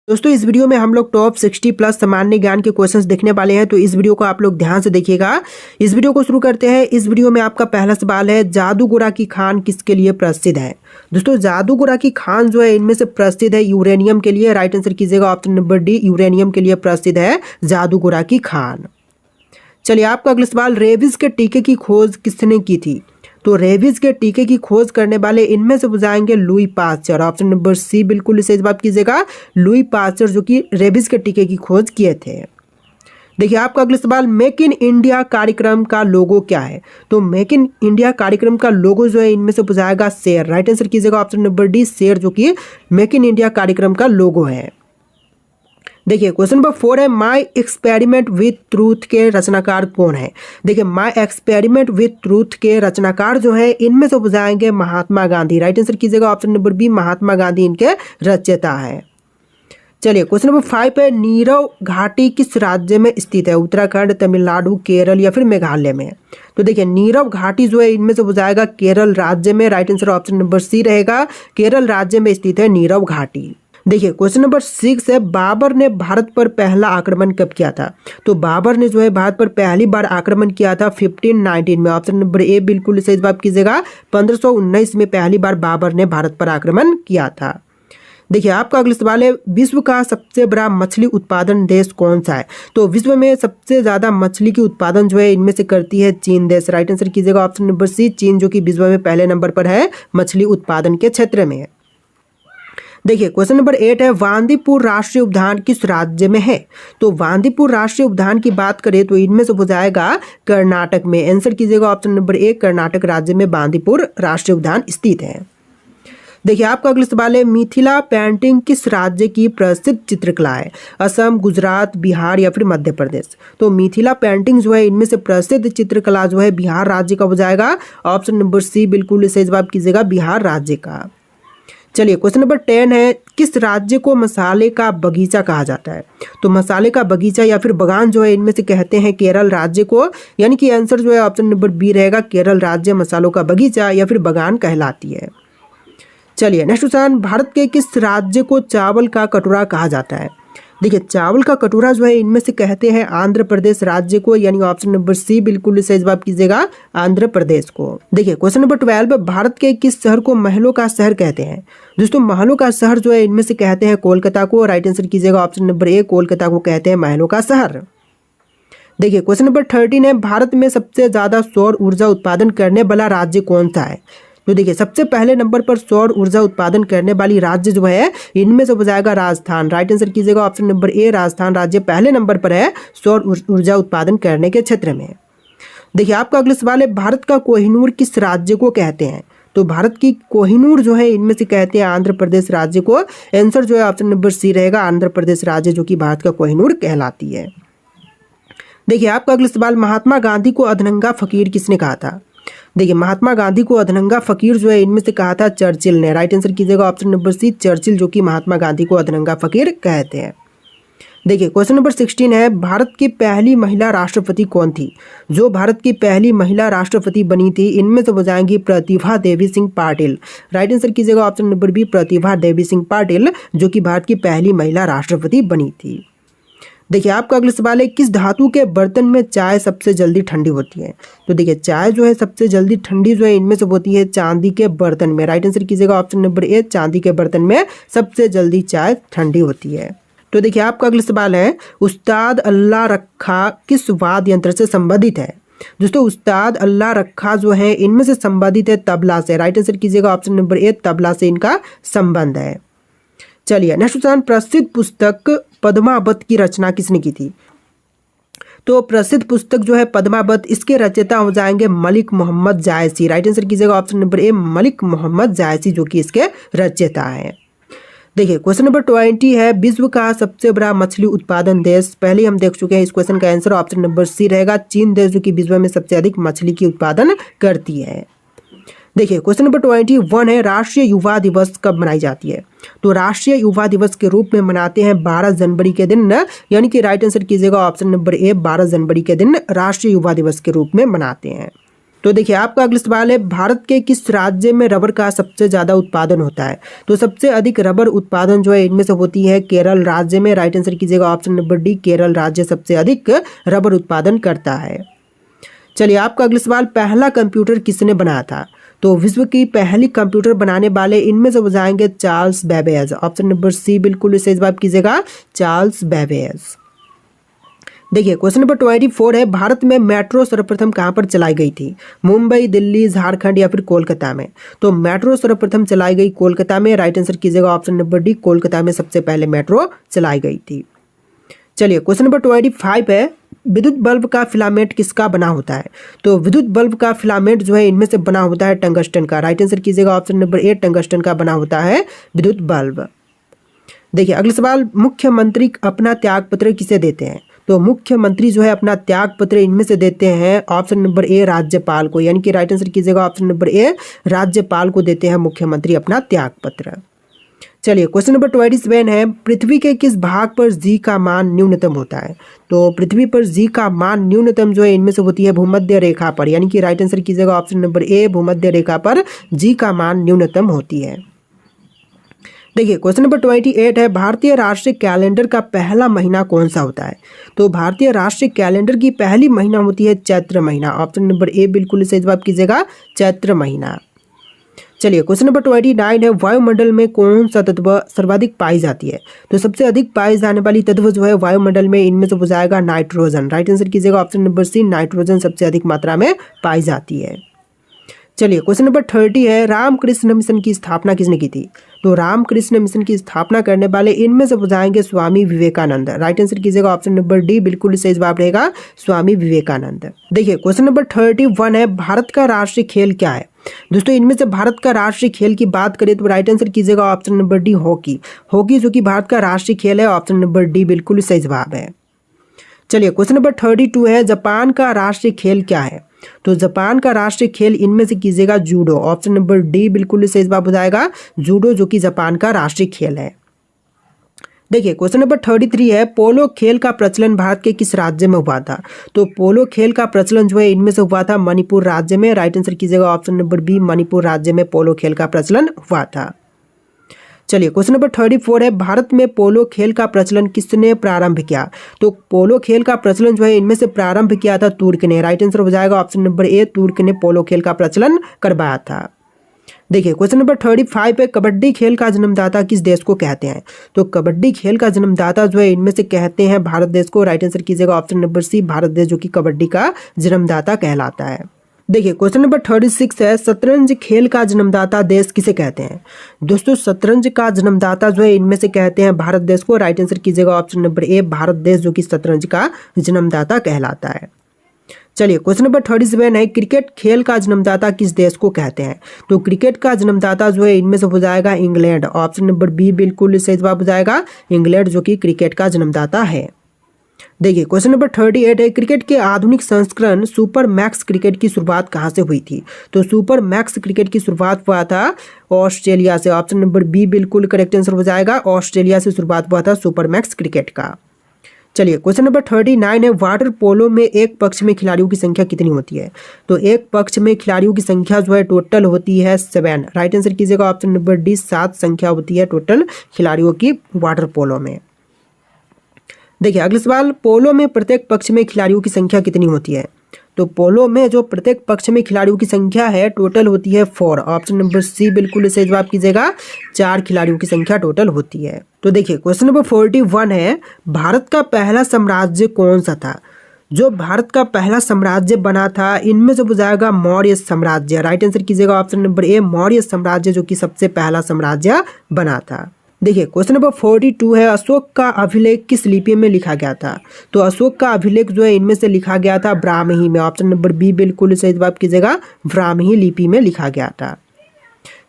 दोस्तों इस वीडियो में हम लोग टॉप 60 प्लस सामान्य ज्ञान के क्वेश्चंस देखने वाले हैं, तो इस वीडियो को आप लोग ध्यान से देखिएगा। इस वीडियो को शुरू करते हैं। इस वीडियो में आपका पहला सवाल है, जादूगोरा की खान किसके लिए प्रसिद्ध है। दोस्तों जादूगोरा की खान जो है इनमें से प्रसिद्ध है यूरेनियम के लिए। राइट आंसर कीजिएगा ऑप्शन नंबर डी, यूरेनियम के लिए प्रसिद्ध है जादूगोरा की खान। चलिए आपका अगला सवाल, रेबीज के टीके की खोज किसने की थी। तो रेबीज के टीके की खोज करने वाले इनमें से बुझाएंगे Louis Pasteur. Option number C बिल्कुल इसे जवाब कीजिएगा, लुई पास्चर जो कि रेबीज के टीके की खोज किए थे। देखिए आपका अगला सवाल, मेक इन इंडिया कार्यक्रम का लोगो क्या है। तो मेक इन इंडिया कार्यक्रम का लोगो जो है इनमें से बुझाएगा शेर। राइट आंसर कीजिएगा ऑप्शन नंबर डी, शेर जो कि मेक इन इंडिया कार्यक्रम का लोगो है। देखिए क्वेश्चन नंबर 4 है, माई एक्सपेरिमेंट विथ ट्रूथ के रचनाकार कौन है। देखिए माई एक्सपेरिमेंट विथ ट्रूथ के रचनाकार जो है इनमें से बुझाएंगे महात्मा गांधी। राइट आंसर कीजिएगा option number B, Mahatma Gandhi इनके रचयिता है। चलिए क्वेश्चन नंबर 5 है, नीरव घाटी किस राज्य में स्थित है। उत्तराखंड, तमिलनाडु, केरल या फिर मेघालय में। तो देखिए नीरव घाटी जो है इनमें से बुझाएगा केरल राज्य में। Right answer option number C रहेगा, केरल राज्य में स्थित है नीरव घाटी। देखिए क्वेश्चन नंबर 6 है, बाबर ने भारत पर पहला आक्रमण कब किया था। तो बाबर ने जो है भारत पर पहली बार आक्रमण किया था 1519 में। ऑप्शन नंबर ए बिल्कुल इसे जवाब कीजिएगा, 1519 में पहली बार बाबर ने भारत पर आक्रमण किया था। देखिए आपका अगला सवाल है, विश्व का सबसे बड़ा मछली उत्पादन देश कौन सा है। तो विश्व में सबसे ज्यादा मछली की उत्पादन जो है इनमें से करती है चीन देश। राइट आंसर कीजिएगा ऑप्शन नंबर सी, चीन जो कि विश्व में पहले नंबर पर है मछली उत्पादन के क्षेत्र में। देखिए क्वेश्चन नंबर 8 है, वांदीपुर राष्ट्रीय उद्यान किस राज्य में है। तो वांदीपुर राष्ट्रीय उद्यान की बात करें तो इनमें से हो जाएगा कर्नाटक में। आंसर कीजिएगा ऑप्शन नंबर ए, कर्नाटक राज्य में बांदीपुर राष्ट्रीय उद्यान स्थित है। देखिए आपका अगला सवाल है, मिथिला पेंटिंग किस राज्य की प्रसिद्ध चित्रकला है। असम, गुजरात, बिहार या फिर मध्य प्रदेश। तो मिथिला पेंटिंग जो है इनमें से प्रसिद्ध चित्रकला जो है बिहार राज्य का हो जाएगा। ऑप्शन नंबर सी बिल्कुल सही जवाब कीजिएगा, बिहार राज्य का। चलिए क्वेश्चन नंबर 10 है, किस राज्य को मसाले का बगीचा कहा जाता है। तो मसाले का बगीचा या फिर बगान जो है इनमें से कहते हैं केरल राज्य को। यानी कि आंसर जो है ऑप्शन नंबर बी रहेगा, केरल राज्य मसालों का बगीचा या फिर बगान कहलाती है। चलिए नेक्स्ट क्वेश्चन, भारत के किस राज्य को चावल का कटोरा कहा जाता है। देखिए चावल का कटोरा जो है इनमें से कहते हैं आंध्र प्रदेश राज्य को। यानी ऑप्शन नंबर सी बिल्कुल सही जवाब कीजिएगा, आंध्र प्रदेश को। देखिए क्वेश्चन नंबर 12, भारत के किस शहर को महलों का शहर कहते हैं। दोस्तों महलों का शहर जो है इनमें से कहते हैं कोलकाता को। राइट आंसर कीजिएगा ऑप्शन नंबर ए, कोलकाता को कहते हैं महलों का शहर। देखिए क्वेश्चन नंबर 13 है, भारत में सबसे ज्यादा सौर ऊर्जा उत्पादन करने वाला राज्य कौन सा है। तो देखिए सबसे पहले नंबर पर सौर ऊर्जा उत्पादन करने वाली राज्य जो है इनमें से हो जाएगा राजस्थान। राइट आंसर कीजिएगा ऑप्शन नंबर ए, राजस्थान राज्य पहले नंबर पर है सौर ऊर्जा उत्पादन करने के क्षेत्र में। देखिए आपका अगला सवाल है, भारत का कोहिनूर किस राज्य को कहते हैं। तो भारत की कोहिनूर जो है इनमें से कहते हैं आंध्र प्रदेश राज्य को। आंसर जो है ऑप्शन नंबर सी रहेगा, आंध्र प्रदेश राज्य जो कि भारत का कोहिनूर कहलाती है। देखिए आपका अगला सवाल, महात्मा गांधी को अधनंगा फकीर किसने कहा था। देखिए महात्मा गांधी को अधनंगा फकीर जो है इनमें से कहा था चर्चिल ने। राइट आंसर कीजिएगा ऑप्शन नंबर सी, चर्चिल जो कि महात्मा गांधी को अधनंगा फकीर कहते हैं। देखिए क्वेश्चन नंबर 16 है, भारत की पहली महिला राष्ट्रपति कौन थी। जो भारत की पहली महिला राष्ट्रपति बनी थी इनमें से हो जाएंगी प्रतिभा देवी सिंह पाटिल। राइट आंसर कीजिएगा option number B, Pratibha Devi Singh Patil जो कि भारत की पहली महिला राष्ट्रपति बनी थी। देखिए आपका अगला सवाल है, किस धातु के बर्तन में चाय सबसे जल्दी ठंडी होती है। तो देखिए चाय जो है सबसे जल्दी ठंडी जो है इनमें से होती है चांदी के बर्तन में। राइट आंसर कीजिएगा ऑप्शन नंबर ए, चांदी के बर्तन में सबसे जल्दी चाय ठंडी होती है। तो देखिए आपका अगला सवाल है, उस्ताद अल्लाह रखा किस वाद्य यंत्र से संबंधित है। दोस्तों उस्ताद अल्लाह रखा जो है इनमें से संबंधित है तबला से। राइट आंसर कीजिएगा ऑप्शन नंबर ए, तबला से इनका संबंध है। चलिए नेक्स्ट क्वेश्चन, प्रसिद्ध पुस्तक पद्मावत की रचना किसने की थी। तो प्रसिद्ध पुस्तक जो है पद्मावत, इसके रचयिता हो जाएंगे मलिक मोहम्मद जायसी। राइट आंसर कीजिएगा option number A, Malik Mohammad Jayasi जो कि इसके रचयिता है। देखिए क्वेश्चन नंबर 20 है, विश्व का सबसे बड़ा मछली उत्पादन देश। पहले हम देख चुके हैं इस क्वेश्चन का आंसर ऑप्शन नंबर सी रहेगा, चीन देश जो कि विश्व में सबसे अधिक मछली की उत्पादन करती है। देखिए क्वेश्चन नंबर 21 है, राष्ट्रीय युवा दिवस कब मनाई जाती है। तो राष्ट्रीय युवा दिवस के रूप में मनाते हैं 12 जनवरी के दिन। यानी कि राइट आंसर कीजिएगा ऑप्शन नंबर ए, 12 जनवरी के दिन राष्ट्रीय युवा दिवस के रूप में मनाते हैं। तो देखिए आपका अगला सवाल है, भारत के किस राज्य में रबर का सबसे ज़्यादा उत्पादन होता है? तो सबसे अधिक रबर उत्पादन जो है इनमें से होती है केरल राज्य में। राइट आंसर कीजिएगा ऑप्शन नंबर डी, केरल राज्य सबसे अधिक रबर उत्पादन करता है। चलिए आपका अगला सवाल, पहला कंप्यूटर किसने बनाया था? तो विश्व की पहली कंप्यूटर बनाने वाले इनमें से हो जाएंगे Charles Babbage. Option number C बिल्कुल सही जवाब कीजिएगा, चार्ल्स बेबेज। देखिए क्वेश्चन नंबर 24 है, भारत में मेट्रो सर्वप्रथम कहाँ पर चलाई गई थी? मुंबई, दिल्ली, झारखंड या फिर कोलकाता में? तो मेट्रो सर्वप्रथम चलाई गई कोलकाता में। राइट आंसर कीजिएगा ऑप्शन नंबर डी, कोलकाता में सबसे पहले मेट्रो चलाई गई थी। चलिए क्वेश्चन नंबर 25 है, विद्युत बल्ब का फिलामेंट किसका बना होता है? तो विद्युत बल्ब का फिलामेंट जो है इनमें से बना होता है टंगस्टन का। राइट आंसर कीजिएगा ऑप्शन नंबर ए, टंगस्टन का बना होता है विद्युत बल्ब। देखिए अगला सवाल, मुख्यमंत्री अपना त्यागपत्र किसे देते हैं? तो मुख्यमंत्री जो है अपना त्यागपत्र इनमें से देते हैं ऑप्शन नंबर ए, राज्यपाल को। यानी कि राइट आंसर कीजिएगा ऑप्शन नंबर ए, राज्यपाल को देते हैं मुख्यमंत्री अपना त्यागपत्र। चलिए क्वेश्चन नंबर 27 है, पृथ्वी के किस भाग पर जी का मान न्यूनतम होता है? तो पृथ्वी पर जी का मान न्यूनतम जो है इनमें से होती है भूमध्य रेखा पर। यानी कि राइट आंसर कीजिएगा ऑप्शन नंबर ए, भूमध्य रेखा पर जी का मान न्यूनतम होती है। देखिए क्वेश्चन नंबर 28 है, भारतीय राष्ट्रीय कैलेंडर का पहला महीना कौन सा होता है? तो भारतीय राष्ट्रीय कैलेंडर की पहली महीना होती है चैत्र महीना। ऑप्शन नंबर ए बिल्कुल सही जवाब कीजिएगा, चैत्र महीना। चलिए क्वेश्चन नंबर 29 है, वायुमंडल में कौन सा तत्व सर्वाधिक पाई जाती है? तो सबसे अधिक पाई जाने वाली तत्व जो है वायुमंडल में इनमें से हो जाएगा नाइट्रोजन। राइट आंसर कीजिएगा ऑप्शन नंबर सी, नाइट्रोजन सबसे अधिक मात्रा में पाई जाती है। चलिए क्वेश्चन नंबर 30 है, रामकृष्ण मिशन की स्थापना किसने की थी? तो रामकृष्ण मिशन की स्थापना करने वाले इनमें से हो जाएंगे स्वामी विवेकानंद। राइट आंसर कीजिएगा ऑप्शन नंबर डी, बिल्कुल सही जवाब रहेगा स्वामी विवेकानंद। देखिए क्वेश्चन नंबर 31 है, भारत का राष्ट्रीय खेल क्या है? दोस्तों इनमें से भारत का राष्ट्रीय खेल की बात करें तो राइट आंसर कीजिएगा option number D, hockey. Hockey जो कि भारत का राष्ट्रीय खेल है। ऑप्शन नंबर डी बिल्कुल सही जवाब है। चलिए क्वेश्चन नंबर 32 है, जापान का राष्ट्रीय खेल क्या है? तो जापान का राष्ट्रीय खेल इनमें से कीजिएगा जूडो। ऑप्शन नंबर डी बिल्कुल सही जवाब हो जाएगा जूडो, जो कि जापान का राष्ट्रीय खेल है। देखिए क्वेश्चन नंबर 33 है, पोलो खेल का प्रचलन भारत के किस राज्य में हुआ था? तो पोलो खेल का प्रचलन जो है इनमें से हुआ था मणिपुर राज्य में। राइट आंसर कीजिएगा ऑप्शन नंबर बी, मणिपुर राज्य में पोलो खेल का प्रचलन हुआ था। चलिए क्वेश्चन नंबर 34 है, भारत में पोलो खेल का प्रचलन किसने प्रारंभ किया? तो पोलो खेल का प्रचलन जो है इनमें से प्रारंभ किया था तुर्क ने। राइट आंसर हो जाएगा ऑप्शन नंबर ए, तुर्क ने पोलो खेल का प्रचलन करवाया था। देखिए क्वेश्चन नंबर 35 है, कबड्डी खेल का जन्मदाता किस देश को कहते हैं? तो कबड्डी खेल का जन्मदाता जो है इनमें से कहते हैं भारत देश को। राइट आंसर कीजिएगा ऑप्शन नंबर सी, भारत देश जो कि कबड्डी का जन्मदाता कहलाता है। देखिए क्वेश्चन नंबर 36 है, शतरंज खेल का जन्मदाता देश किसे कहते हैं? दोस्तों शतरंज का जन्मदाता जो है इनमें से कहते हैं भारत देश को। राइट आंसर कीजिएगा ऑप्शन नंबर ए, भारत देश जो कि शतरंज का जन्मदाता कहलाता है। चलिए क्वेश्चन नंबर 37 है, क्रिकेट खेल का जन्मदाता किस देश को कहते हैं? तो क्रिकेट का जन्मदाता जो है इनमें से हो जाएगा इंग्लैंड। ऑप्शन नंबर बी बिल्कुल सही जवाब हो जाएगा इंग्लैंड, जो कि क्रिकेट का जन्मदाता है। देखिए क्वेश्चन नंबर 38 है, क्रिकेट के आधुनिक संस्करण सुपर मैक्स क्रिकेट की शुरुआत कहाँ से हुई थी? तो सुपर मैक्स क्रिकेट की शुरुआत हुआ था ऑस्ट्रेलिया से। ऑप्शन नंबर बी बिल्कुल करेक्ट आंसर हो जाएगा, ऑस्ट्रेलिया से शुरुआत हुआ था सुपर मैक्स क्रिकेट का। चलिए क्वेश्चन नंबर 39 है, वाटर पोलो में एक पक्ष में खिलाड़ियों की संख्या कितनी होती है? तो एक पक्ष में खिलाड़ियों की संख्या जो है टोटल होती है 7। राइट आंसर कीजिएगा ऑप्शन नंबर डी, 7 संख्या होती है टोटल खिलाड़ियों की वाटर पोलो में। देखिए अगला सवाल, पोलो में प्रत्येक पक्ष में खिलाड़ियों की संख्या कितनी होती है? तो पोलो में जो प्रत्येक पक्ष में खिलाड़ियों की संख्या है टोटल होती है 4। ऑप्शन नंबर सी बिल्कुल सही जवाब कीजिएगा, 4 खिलाड़ियों की संख्या टोटल होती है। तो देखिए क्वेश्चन नंबर 41 है, भारत का पहला साम्राज्य कौन सा था? जो भारत का पहला साम्राज्य बना था इनमें से हो जाएगा मौर्य साम्राज्य। राइट आंसर कीजिएगा ऑप्शन नंबर ए, मौर्य साम्राज्य जो कि सबसे पहला साम्राज्य बना था। देखिए क्वेश्चन नंबर 42 है, अशोक का अभिलेख किस लिपि में लिखा गया था? तो अशोक का अभिलेख जो है इनमें से लिखा गया था ब्राह्मी में। ऑप्शन नंबर बी बिल्कुल सही जवाब कीजिएगा, ब्राह्मी लिपि में लिखा गया था।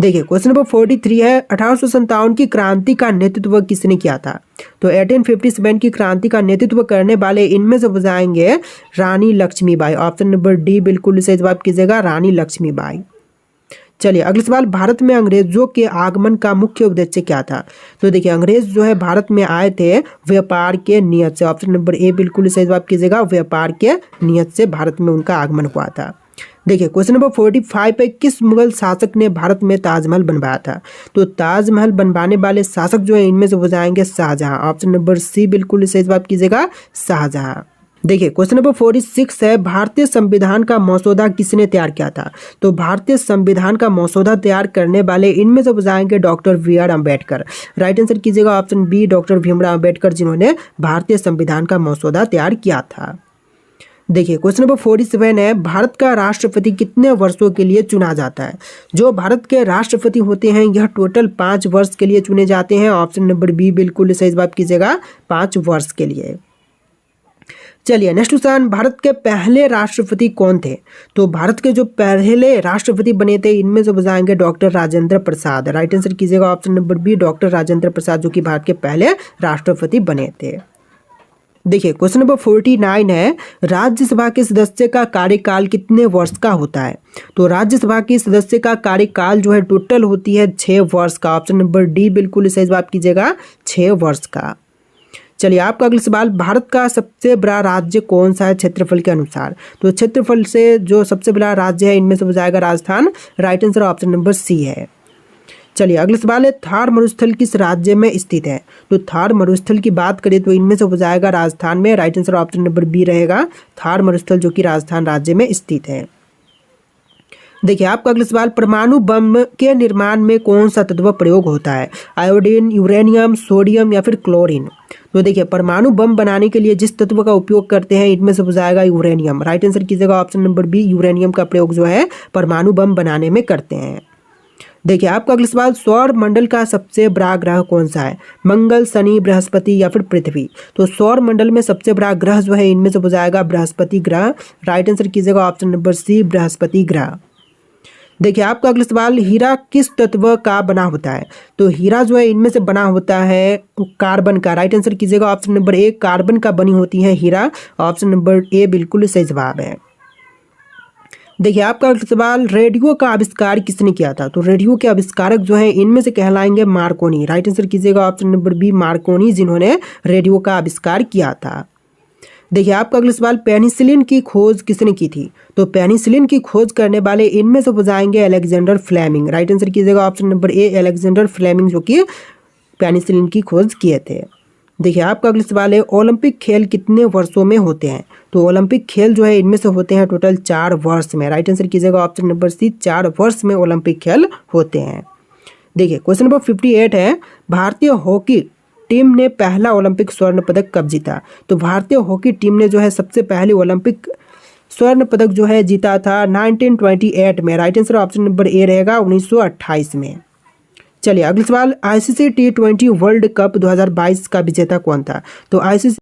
देखिए क्वेश्चन नंबर 43 है, 1857 की क्रांति का नेतृत्व किसने किया था? तो 1857 की क्रांति का नेतृत्व करने वाले इनमें से हो जाएंगे रानी लक्ष्मीबाई। ऑप्शन नंबर डी बिल्कुल सही जवाब कीजिएगा, रानी लक्ष्मीबाई। चलिए अगला सवाल, भारत में अंग्रेजों के आगमन का मुख्य उद्देश्य क्या था? तो देखिए अंग्रेज जो है भारत में आए थे व्यापार के नियत से। ऑप्शन नंबर ए बिल्कुल सही जवाब कीजिएगा, व्यापार के नियत से भारत में उनका आगमन हुआ था। देखिए क्वेश्चन नंबर 45 पे, किस मुगल शासक ने भारत में ताजमहल बनवाया था? तो ताजमहल बनवाने वाले शासक जो है इनमें से हो जाएंगे शाहजहां। ऑप्शन नंबर सी बिल्कुल सही जवाब कीजिएगा, शाहजहां। देखिए क्वेश्चन नंबर 46 है, भारतीय संविधान का मसौदा किसने तैयार किया था? तो भारतीय संविधान का मसौदा तैयार करने वाले इनमें से हो जाएंगे doctor B R Ambedkar. Right answer कीजिएगा option B, doctor Bhimrao Ambedkar, जिन्होंने भारतीय संविधान का मसौदा तैयार किया था। देखिए क्वेश्चन नंबर 47 है, भारत का राष्ट्रपति कितने वर्षों के लिए चुना जाता है? जो भारत के राष्ट्रपति होते हैं यह टोटल 5 वर्ष के लिए चुने जाते हैं। ऑप्शन नंबर बी बिल्कुल सही जवाब कीजिएगा, 5 वर्ष के लिए। चलिए नेक्स्ट क्वेश्चन, भारत के पहले राष्ट्रपति कौन थे? तो भारत के जो पहले राष्ट्रपति बने थे इनमें से बताएंगे doctor Rajendra Prasad. Right answer कीजिएगा option number B, doctor Rajendra Prasad, जो कि भारत के पहले राष्ट्रपति बने थे। देखिए क्वेश्चन नंबर 49 है, राज्यसभा के सदस्य का कार्यकाल कितने वर्ष का होता है? तो राज्यसभा के सदस्य का कार्यकाल जो है टोटल होती है 6 वर्ष का। ऑप्शन नंबर डी बिल्कुल सही जवाब कीजिएगा, 6 वर्ष का। चलिए आपका अगला सवाल, भारत का सबसे बड़ा राज्य कौन सा है क्षेत्रफल के अनुसार? तो क्षेत्रफल से जो सबसे बड़ा राज्य है इनमें से हो जाएगा Rajasthan. Right answer option number C है। चलिए अगला सवाल है, थार मरुस्थल किस राज्य में स्थित है? तो थार मरुस्थल की बात करें तो इनमें से हो जाएगा राजस्थान में। Right answer option number B रहेगा, थार मरुस्थल, जो कि राजस्थान राज्य में स्थित है। देखिए आपका अगला सवाल, परमाणु बम के निर्माण में कौन सा तत्व प्रयोग होता है? आयोडीन, यूरेनियम, सोडियम या फिर क्लोरीन? तो देखिए परमाणु बम बनाने के लिए जिस तत्व का उपयोग करते हैं इनमें से हो जाएगा यूरेनियम। राइट आंसर कीजिएगा ऑप्शन नंबर बी, यूरेनियम का प्रयोग जो है परमाणु बम बनाने में करते हैं। देखिए आपका अगला सवाल, सौर मंडल का सबसे बड़ा ग्रह कौन सा है? मंगल, शनि, बृहस्पति या फिर पृथ्वी? तो सौर मंडल में सबसे बड़ा ग्रह जो है इनमें से हो जाएगा बृहस्पति ग्रह। राइट आंसर कीजिएगा ऑप्शन नंबर सी, बृहस्पति ग्रह। देखिए आपका अगला सवाल, हीरा किस तत्व का बना होता है? तो हीरा जो है इनमें से बना होता है कार्बन का। राइट आंसर कीजिएगा ऑप्शन नंबर ए, कार्बन का बनी होती है हीरा। ऑप्शन नंबर ए बिल्कुल सही जवाब है। देखिए आपका अगला सवाल, रेडियो का आविष्कार किसने किया था? तो रेडियो के आविष्कारक जो है इनमें से कहलाएंगे मार्कोनी। राइट आंसर कीजिएगा ऑप्शन नंबर बी, मार्कोनी, जिन्होंने रेडियो का आविष्कार किया था। देखिए आपका अगला सवाल, पेनिसिलिन की खोज किसने की थी? तो पेनिसिलिन की खोज करने वाले इनमें से हो जाएंगे अलेक्जेंडर फ्लेमिंग। राइट आंसर कीजिएगा option number A, Alexander Fleming, जो कि पेनिसिलिन की खोज किए थे। देखिए आपका अगला सवाल है, ओलंपिक खेल कितने वर्षों में होते हैं? तो ओलंपिक खेल जो है इनमें से होते हैं टोटल 4 वर्ष में। राइट आंसर कीजिएगा ऑप्शन नंबर सी, 4 वर्ष में ओलंपिक खेल होते हैं। देखिए क्वेश्चन नंबर 58 है, भारतीय हॉकी टीम ने पहला ओलंपिक स्वर्ण पदक कब जीता? तो भारतीय हॉकी टीम ने जो है सबसे पहले ओलंपिक स्वर्ण पदक जो है जीता था 1928 में। राइट आंसर ऑप्शन नंबर ए रहेगा, 1928 में। चलिए अगला सवाल, आईसीसी T20 वर्ल्ड कप 2022 का विजेता कौन था? तो आईसीसी